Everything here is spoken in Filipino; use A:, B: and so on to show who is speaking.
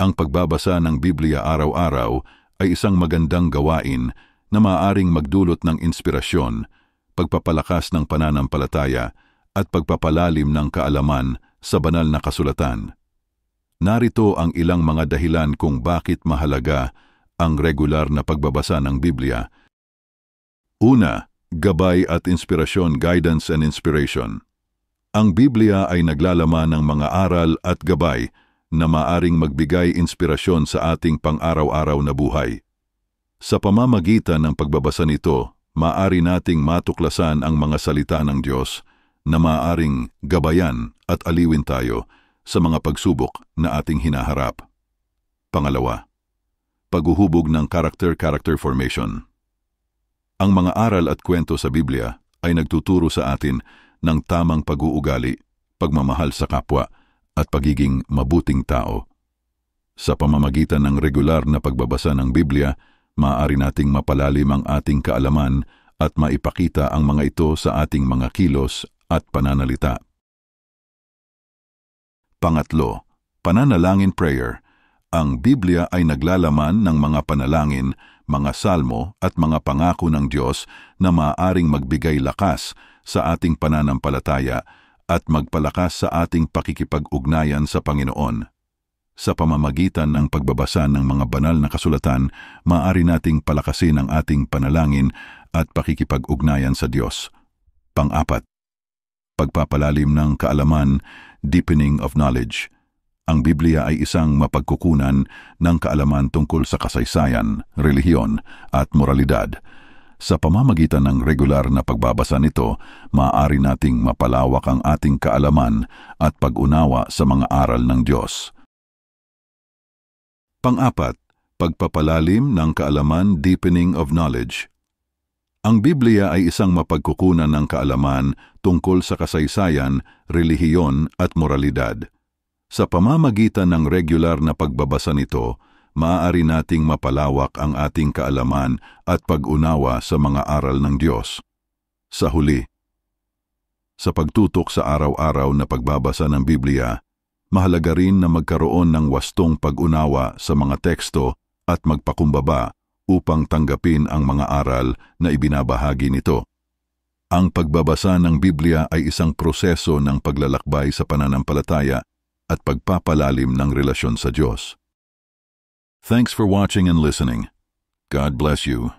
A: Ang pagbabasa ng Biblia araw-araw ay isang magandang gawain na maaaring magdulot ng inspirasyon, pagpapalakas ng pananampalataya at pagpapalalim ng kaalaman sa banal na kasulatan. Narito ang ilang mga dahilan kung bakit mahalaga ang regular na pagbabasa ng Biblia. Una, gabay at inspirasyon, guidance and inspiration. Ang Biblia ay naglalaman ng mga aral at gabay na maaring magbigay inspirasyon sa ating pang-araw-araw na buhay. Sa pamamagitan ng pagbabasa nito, maaari nating matuklasan ang mga salita ng Diyos na maaring gabayan at aliwin tayo sa mga pagsubok na ating hinaharap. Pangalawa, paghuhubog ng character formation. Ang mga aral at kwento sa Biblia ay nagtuturo sa atin ng tamang pag-uugali, pagmamahal sa kapwa, at pagiging mabuting tao. Sa pamamagitan ng regular na pagbabasa ng Biblia, maaari nating mapalalim ang ating kaalaman at maipakita ang mga ito sa ating mga kilos at pananalita. Pangatlo, pananalangin prayer. Ang Biblia ay naglalaman ng mga panalangin, mga salmo at mga pangako ng Diyos na maaaring magbigay lakas sa ating pananampalataya at magpalakas sa ating pakikipag-ugnayan sa Panginoon. Sa pamamagitan ng pagbabasa ng mga banal na kasulatan, maaari nating palakasin ang ating panalangin at pakikipag-ugnayan sa Diyos. Pang-apat, pagpapalalim ng kaalaman, deepening of knowledge. Ang Biblia ay isang mapagkukunan ng kaalaman tungkol sa kasaysayan, relihiyon at moralidad. Sa pamamagitan ng regular na pagbabasa nito, maaari nating mapalawak ang ating kaalaman at pag-unawa sa mga aral ng Diyos. Pang-apat, pagpapalalim ng kaalaman, deepening of knowledge. Ang Biblia ay isang mapagkukunan ng kaalaman tungkol sa kasaysayan, relihiyon at moralidad. Sa pamamagitan ng regular na pagbabasa nito, maaari nating mapalawak ang ating kaalaman at pag-unawa sa mga aral ng Diyos. Sa huli, sa pagtutok sa araw-araw na pagbabasa ng Biblia, mahalaga rin na magkaroon ng wastong pag-unawa sa mga teksto at magpakumbaba upang tanggapin ang mga aral na ibinabahagi nito. Ang pagbabasa ng Biblia ay isang proseso ng paglalakbay sa pananampalataya at pagpapalalim ng relasyon sa Diyos. Thanks for watching and listening. God bless you.